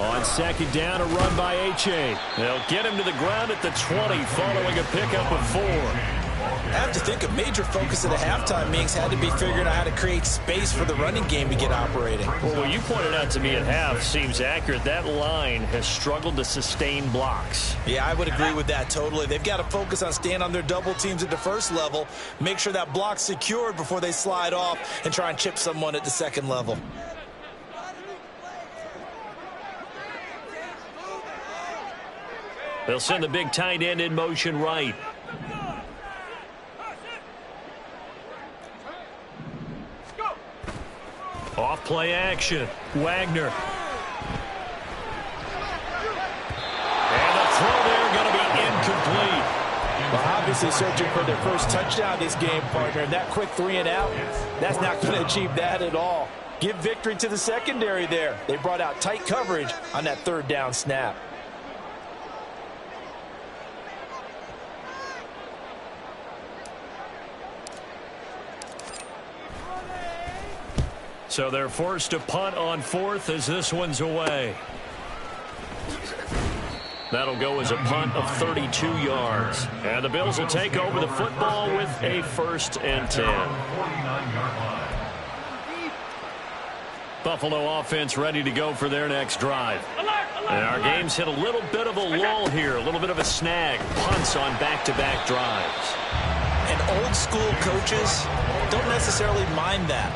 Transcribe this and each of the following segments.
On second down, a run by H.A. They'll get him to the ground at the 20 following a pickup of 4. I have to think a major focus of the halftime meetings had to be figuring out how to create space for the running game to get operating. Well, what you pointed out to me at half seems accurate. That line has struggled to sustain blocks. Yeah, I would agree with that totally. They've got to focus on staying on their double teams at the first level, make sure that block's secured before they slide off and try and chip someone at the second level. They'll send the big tight end in motion right. Off play action. Wagner. And the throw there going to be incomplete. Well, obviously searching for their first touchdown this game, partner. And that quick 3 and out, that's not going to achieve that at all. Give victory to the secondary there. They brought out tight coverage on that third down snap. So they're forced to punt on 4th as this one's away. That'll go as a punt of 32 yards. And the Bills will take over the football with a 1st and 10. Buffalo offense ready to go for their next drive. And our game's hit a little bit of a lull here, a little bit of a snag. Punts on back-to-back drives. And old school coaches don't necessarily mind that.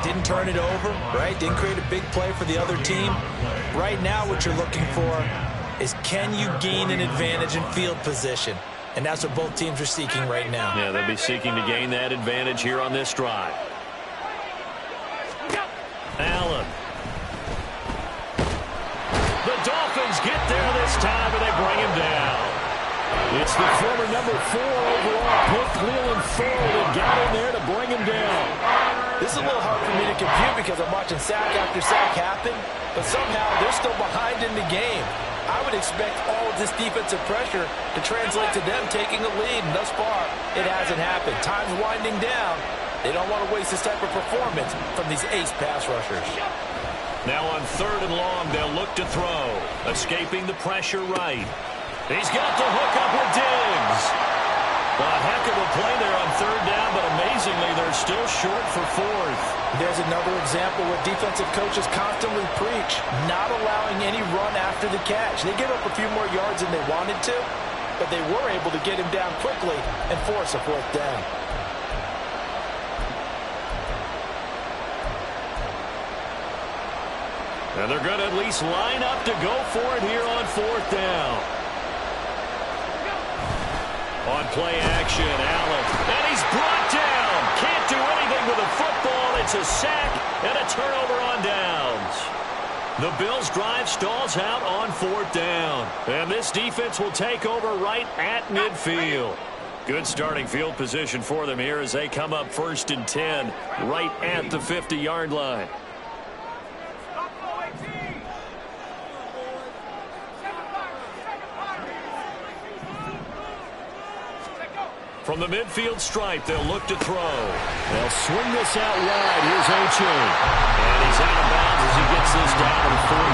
Didn't turn it over, right? Didn't create a big play for the other team. Right now what you're looking for is, can you gain an advantage in field position? And that's what both teams are seeking right now. Yeah, they'll be seeking to gain that advantage here on this drive. Allen. The Dolphins get there this time, and they bring him down. It's the former number 4 overall pick, Cleveland Ford, and got in there to bring him down. This is a little hard for me to compute because I'm watching sack after sack happen, but somehow they're still behind in the game. I would expect all of this defensive pressure to translate to them taking a lead, and thus far, it hasn't happened. Time's winding down. They don't want to waste this type of performance from these ace pass rushers. Now on 3rd and long, they'll look to throw. Escaping the pressure right. He's got the hook up with Diggs. A heck of a play there on 3rd down, but amazingly, they're still short for 4th. There's another example where defensive coaches constantly preach, not allowing any run after the catch. They give up a few more yards than they wanted to, but they were able to get him down quickly and force a 4th down. And they're going to at least line up to go for it here on 4th down. On play action, Allen. And he's brought down. Can't do anything with the football. It's a sack and a turnover on downs. The Bills' drive stalls out on 4th down. And this defense will take over right at midfield. Good starting field position for them here as they come up 1st and 10 right at the 50-yard line. From the midfield stripe, they'll look to throw. They'll swing this out wide. Here's H.A. And he's out of bounds as he gets this down to the 45.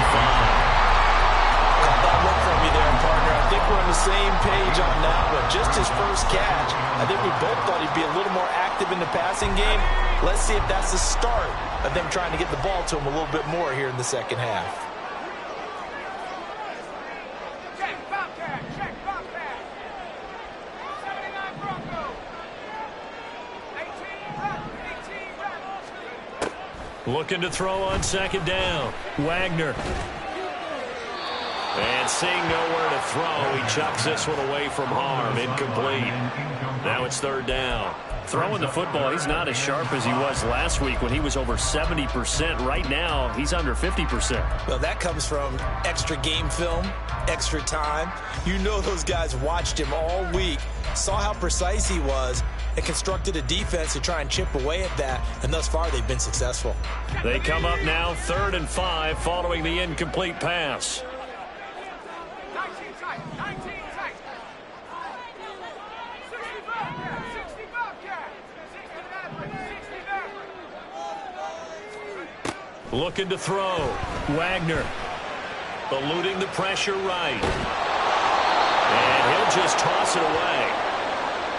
Got that look from you there, partner. I think we're on the same page on that one. Just his first catch. I think we both thought he'd be a little more active in the passing game. Let's see if that's the start of them trying to get the ball to him a little bit more here in the second half. Looking to throw on 2nd down. Wagner. And seeing nowhere to throw, he chucks this one away from harm. Incomplete. Now it's 3rd down. Throwing the football, he's not as sharp as he was last week when he was over 70%. Right now, he's under 50%. Well, that comes from extra game film, extra time. You know those guys watched him all week, saw how precise he was, and constructed a defense to try and chip away at that, and thus far they've been successful. They come up now 3rd and 5 following the incomplete pass. Looking to throw. Wagner. eluding the pressure right. And he'll just toss it away.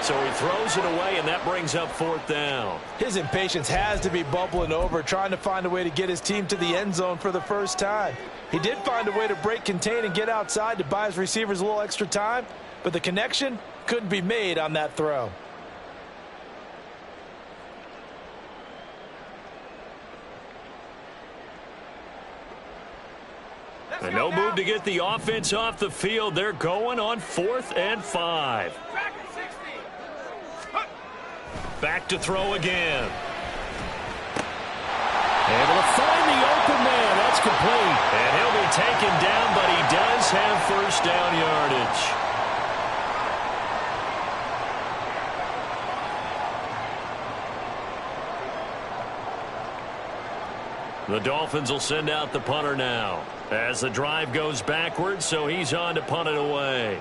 So he throws it away, and that brings up 4th down. His impatience has to be bubbling over, trying to find a way to get his team to the end zone for the first time. He did find a way to break contain and get outside to buy his receivers a little extra time, but the connection couldn't be made on that throw. And no move to get the offense off the field. They're going on 4th and 5. Back to throw again. Able to find the open man. That's complete. And he'll be taken down, but he does have first down yardage. The Dolphins will send out the punter now as the drive goes backwards, so he's on to punt it away.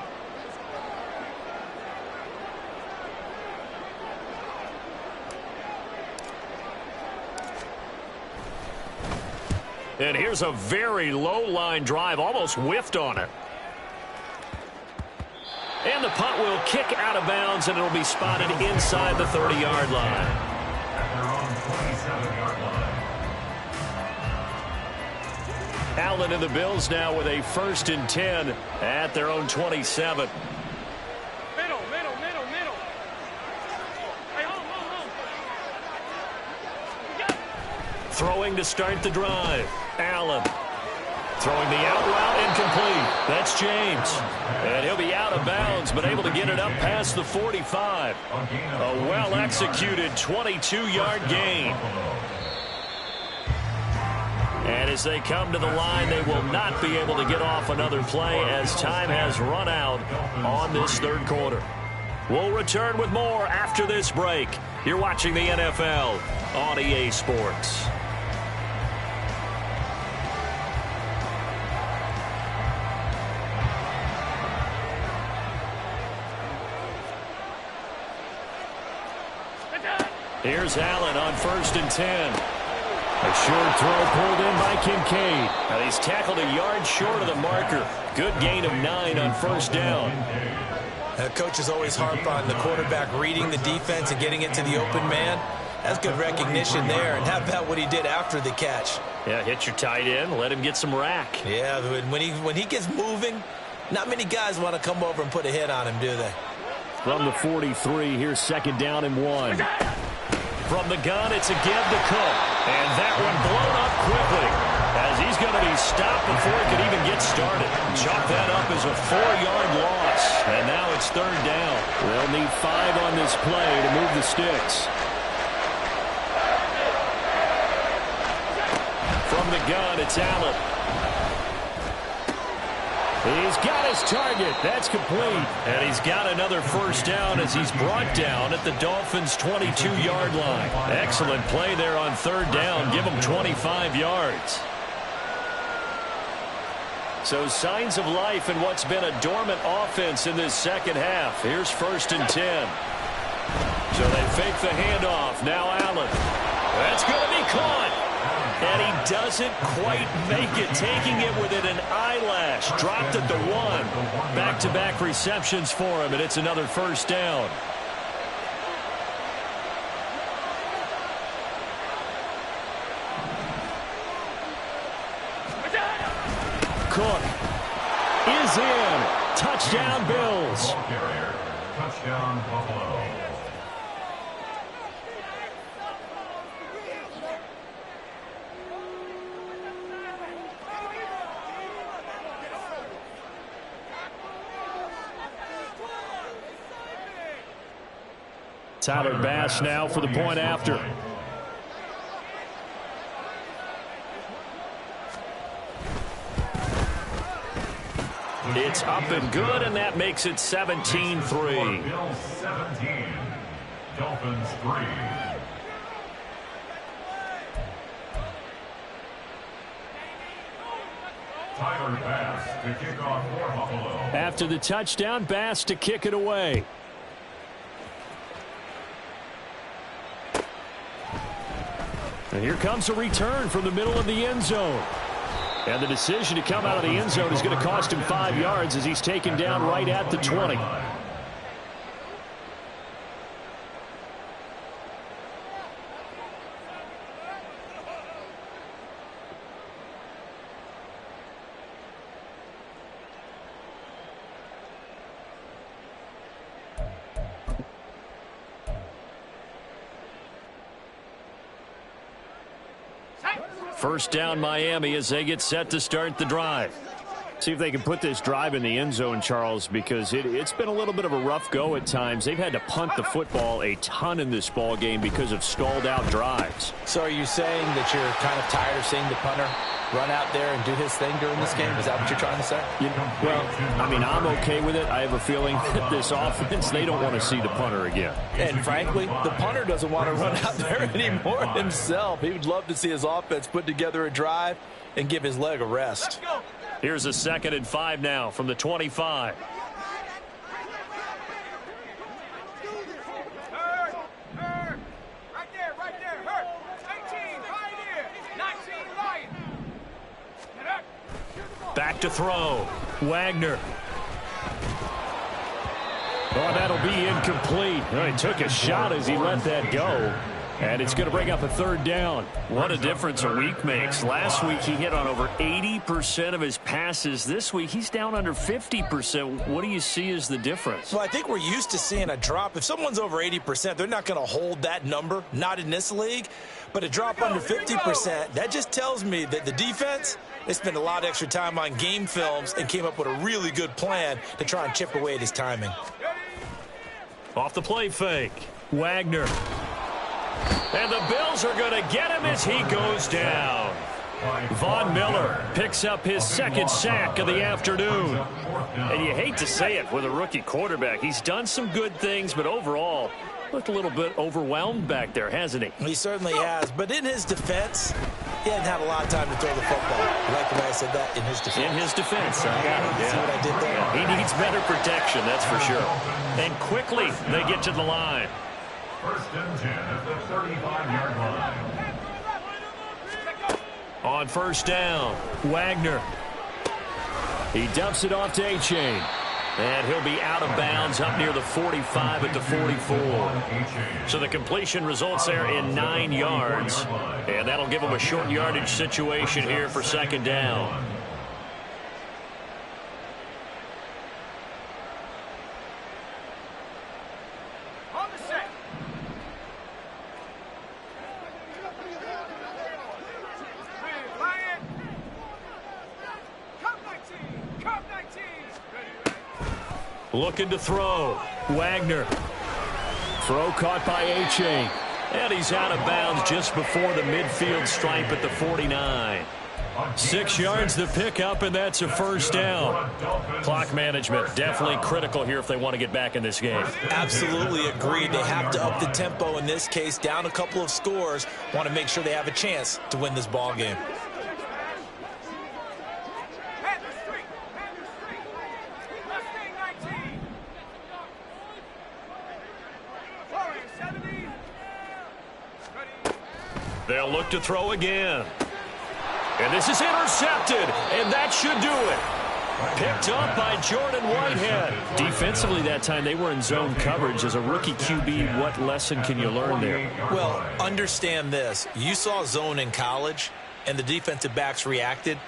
And here's a very low-line drive, almost whiffed on it. And the punt will kick out of bounds, and it'll be spotted inside the 30-yard line. At their own 27-yard line. Allen and the Bills now with a 1st and 10 at their own 27. Middle. Hey, home. Throwing to start the drive. Allen throwing the out route incomplete. That's James. And he'll be out of bounds, but able to get it up past the 45. A well-executed 22-yard gain. And as they come to the line, they will not be able to get off another play as time has run out on this 3rd quarter. We'll return with more after this break. You're watching the NFL on EA Sports. Here's Allen on 1st and 10. A short throw pulled in by Kincaid. Now he's tackled a yard short of the marker. Good gain of 9 on 1st down. Coaches always harp on the quarterback reading the defense and getting it to the open man. That's good recognition there. And how about what he did after the catch? Yeah, hit your tight end, let him get some rack. Yeah, when he gets moving, not many guys want to come over and put a hit on him, do they? From the 43, here's 2nd down and 1. From the gun, it's a give to Cook. And that one blown up quickly as he's going to be stopped before he could even get started. Chalk that up as a 4-yard loss. And now it's 3rd down. They'll need 5 on this play to move the sticks. From the gun, it's Allen. He's got his target. That's complete. And he's got another 1st down as he's brought down at the Dolphins' 22-yard line. Excellent play there on 3rd down. Give him 25 yards. So signs of life in what's been a dormant offense in this 2nd half. Here's 1st and 10. So they fake the handoff. Now Allen. That's going to be caught. And he doesn't quite make it, taking it within an eyelash. Dropped at the 1. Back-to-back receptions for him, and it's another 1st down. Cook is in. Touchdown, Bills. Touchdown, Buffalo. Tyler Bass now for the point after. It's up and good, and that makes it 17-3. Bills 17, Dolphins 3. Tyler Bass to kick off for Buffalo. After the touchdown, Bass to kick it away. And here comes a return from the middle of the end zone. And the decision to come out of the end zone is going to cost him 5 yards as he's taken down right at the 20. First down Miami as they get set to start the drive. See if they can put this drive in the end zone, Charles, because it's been a little bit of a rough go at times. They've had to punt the football a ton in this ball game because of stalled out drives. So are you saying that you're kind of tired of seeing the punter run out there and do his thing during this game? Is that what you're trying to say? Well, I mean, I'm okay with it. I have a feeling that this offense, they don't want to see the punter again. And frankly, the punter doesn't want to run out there anymore himself. He would love to see his offense put together a drive and give his leg a rest. Here's a 2nd and 5 now from the 25. Back to throw. Wagner. Oh, that'll be incomplete. Oh, he took a shot as he let that go. And it's going to bring up a 3rd down. What a difference a week makes. Last week he hit on over 80% of his passes. This week he's down under 50%. What do you see as the difference? Well, I think we're used to seeing a drop. If someone's over 80%, they're not going to hold that number, not in this league. But a drop under 50%, that just tells me that the defense, they spent a lot of extra time on game films and came up with a really good plan to try and chip away at his timing. Off the play fake. Wagner. And the Bills are going to get him as he goes down. Von Miller picks up his 2nd sack of the afternoon. And you hate to say it with a rookie quarterback. He's done some good things, but overall, looked a little bit overwhelmed back there, hasn't he? He certainly has. But in his defense, he hadn't had a lot of time to throw the football. You like the way I said that? In his defense. In his defense. I got it. See what I did there? Yeah, he needs better protection, that's for sure. And quickly, they get to the line. 1st and 10 at the 35-yard line. On 1st down, Wagner. He dumps it off to A-Chain. And he'll be out of bounds up near the 45 at the 44. So the completion results there in 9 yards. And that'll give him a short yardage situation here for 2nd down. Looking to throw. Wagner. Throw caught by A-Chain. And he's out of bounds just before the midfield stripe at the 49. 6 yards to pick up, and that's a 1st down. Clock management definitely critical here if they want to get back in this game. Absolutely agreed. They have to up the tempo in this case. Down a couple of scores. Want to make sure they have a chance to win this ball game. They'll look to throw again. And this is intercepted, and that should do it. Picked up by Jordan Whitehead. Defensively that time, they were in zone coverage. As a rookie QB, what lesson can you learn there? Well, understand this. You saw zone in college, and the defensive backs reacted,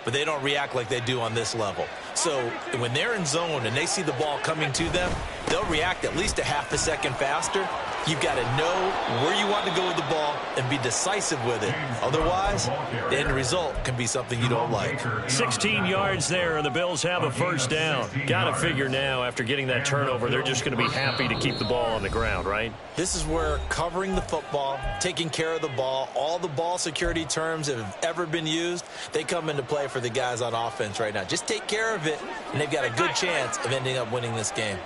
but they don't react like they do on this level. So when they're in zone and they see the ball coming to them, they'll react at least a half a second faster. You've got to know where you want to go with the ball and be decisive with it. Otherwise, the end result can be something you don't like. 16 yards there, and the Bills have a 1st down. Got to figure now, after getting that turnover, they're just going to be happy to keep the ball on the ground, right? This is where covering the football, taking care of the ball, all the ball security terms that have ever been used, they come into play for the guys on offense right now. Just take care of it, and they've got a good chance of ending up winning this game.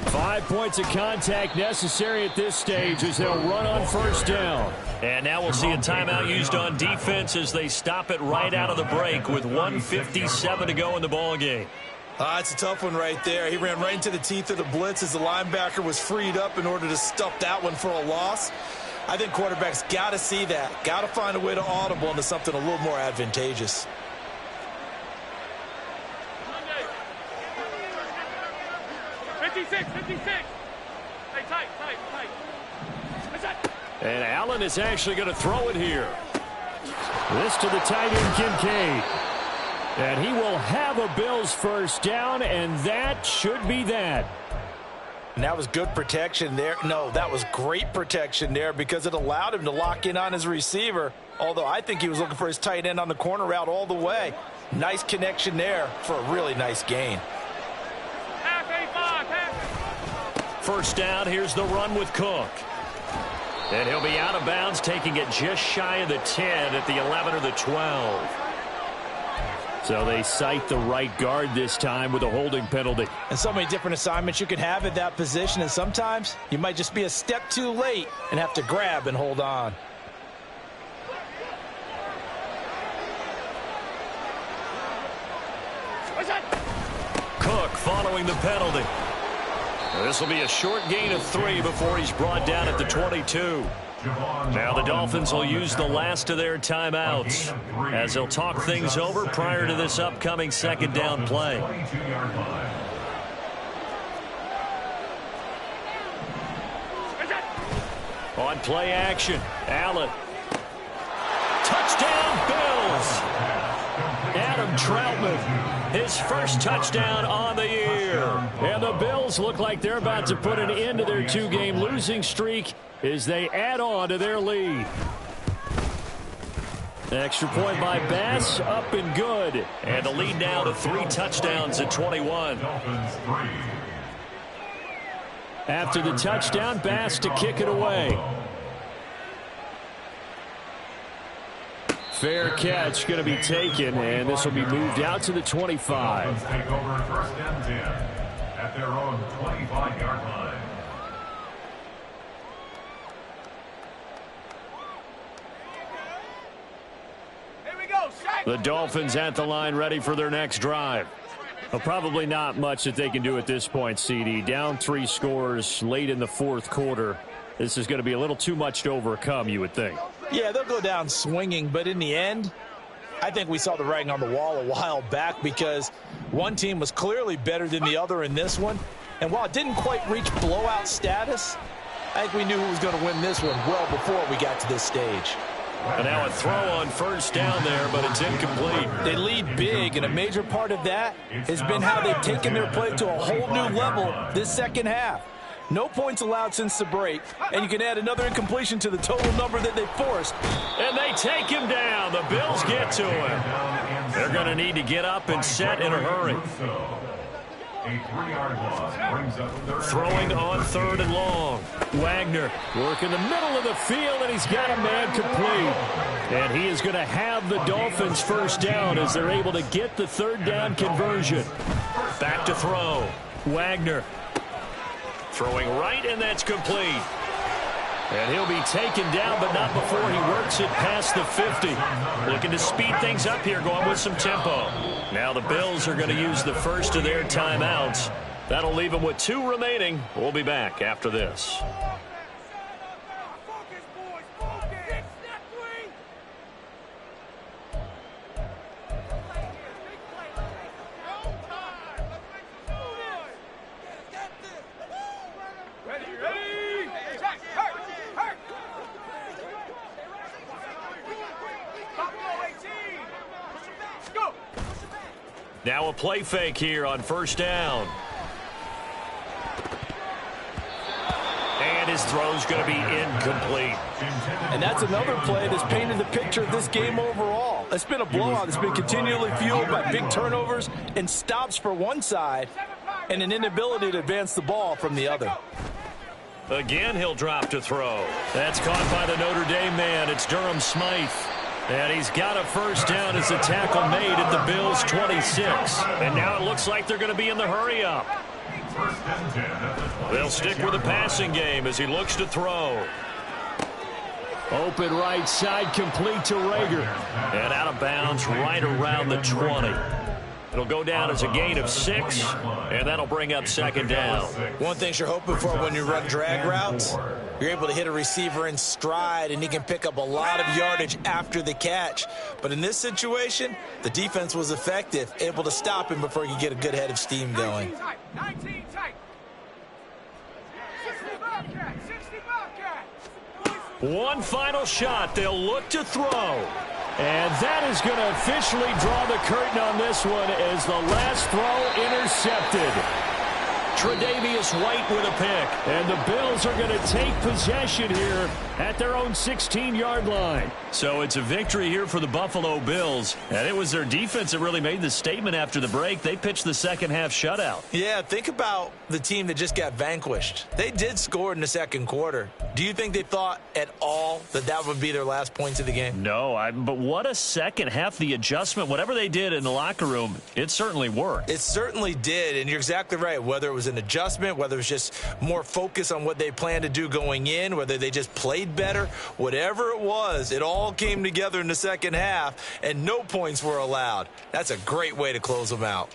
5 points of contact necessary at this stage as they'll run on 1st down. And now we'll see a timeout used on defense as they stop it right out of the break with 1:57 to go in the ball game. It's a tough one right there. He ran right into the teeth of the blitz as the linebacker was freed up in order to stuff that one for a loss. I think quarterbacks got to see that. Got to find a way to audible into something a little more advantageous. Hey, tight. And Allen is actually going to throw it here. This to the tight end, Kincaid. And he will have a Bills first down, and that should be that. And that was good protection there. No, that was great protection there because it allowed him to lock in on his receiver, although I think he was looking for his tight end on the corner route all the way. Nice connection there for a really nice gain. First down, here's the run with Cook. And he'll be out of bounds, taking it just shy of the 10 at the 11 or the 12. So they cite the right guard this time with a holding penalty. And so many different assignments you could have at that position, and sometimes you might just be a step too late and have to grab and hold on. Cook following the penalty. This will be a short gain of 3 before he's brought down at the 22. Now the Dolphins will use the last of their timeouts as they'll talk things over prior to this upcoming second down play. On play action, Allen. Touchdown Bills! Adam Troutman, his first touchdown on the year. And the Bills look like they're about to put an end to their 2-game losing streak as they add on to their lead. Extra point by Bass, up and good. And the lead now to 3 touchdowns at 21. After the touchdown, Bass to kick it away. Fair catch going to be taken, and this will be moved out to the 25. Take over first and 10 at their own 25-yard line. The Dolphins at the line ready for their next drive. Well, probably not much that they can do at this point, CD. Down 3 scores late in the fourth quarter. This is going to be a little too much to overcome, you would think. Yeah, they'll go down swinging, but in the end, I think we saw the writing on the wall a while back because one team was clearly better than the other in this one. And while it didn't quite reach blowout status, I think we knew who was going to win this one well before we got to this stage. And now a throw on first down there, but it's incomplete. They lead big, and a major part of that has been how they've taken their play to a whole new level this second half. No points allowed since the break, and you can add another incompletion to the total number that they forced. And they take him down. The Bills get to him. They're going to need to get up and set in a hurry. Throwing on 3rd and long. Wagner working the middle of the field, and he's got a man complete. And he is going to have the Dolphins first down as they're able to get the 3rd down conversion. Back to throw. Wagner throwing right, and that's complete. And he'll be taken down, but not before he works it past the 50. Looking to speed things up here, going with some tempo. Now the Bills are going to use the first of their timeouts. That'll leave them with 2 remaining. We'll be back after this. Now a play fake here on first down. And his throw's going to be incomplete. And that's another play that's painted the picture of this game overall. It's been a blowout. It's been continually fueled by big turnovers and stops for one side and an inability to advance the ball from the other. Again, he'll drop to throw. That's caught by the Notre Dame man. It's Durham Smythe. And he's got a first down as the tackle made at the Bills' 26. And now it looks like they're going to be in the hurry-up. They'll stick with the passing game as he looks to throw. Open right side, complete to Rager. And out of bounds right around the 20. It'll go down as a gain of 6, and that'll bring up second down. One thing you're hoping for when you run drag routes, You're able to hit a receiver in stride, and he can pick up a lot of yardage after the catch. But in this situation, the defense was effective, able to stop him before he could get a good head of steam going. 19 tight. 60 Bobcat. 60 Bobcat. One final shot. They'll look to throw. And that is going to officially draw the curtain on this one as the last throw intercepted. Tre'Davious White with a pick. And the Bills are going to take possession here at their own 16-yard line. So it's a victory here for the Buffalo Bills. And it was their defense that really made the statement after the break. They pitched the second-half shutout. Yeah, think about the team that just got vanquished. They did score in the second quarter. Do you think they thought at all that that would be their last points of the game? No, but what a second half. The adjustment, whatever they did in the locker room, it certainly worked. It certainly did, and you're exactly right. Whether it was an adjustment, whether it was just more focus on what they planned to do going in, whether they just played better, whatever it was, it all came together in the second half, and no points were allowed. That's a great way to close them out.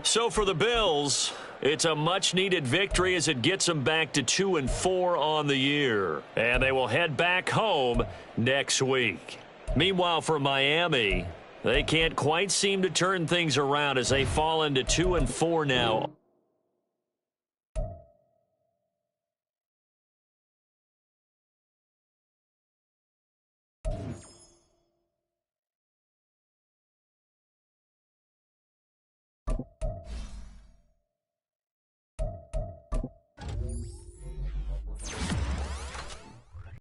So for the Bills, it's a much-needed victory as it gets them back to 2-4 on the year. And they will head back home next week. Meanwhile, for Miami, they can't quite seem to turn things around as they fall into 2-4 now.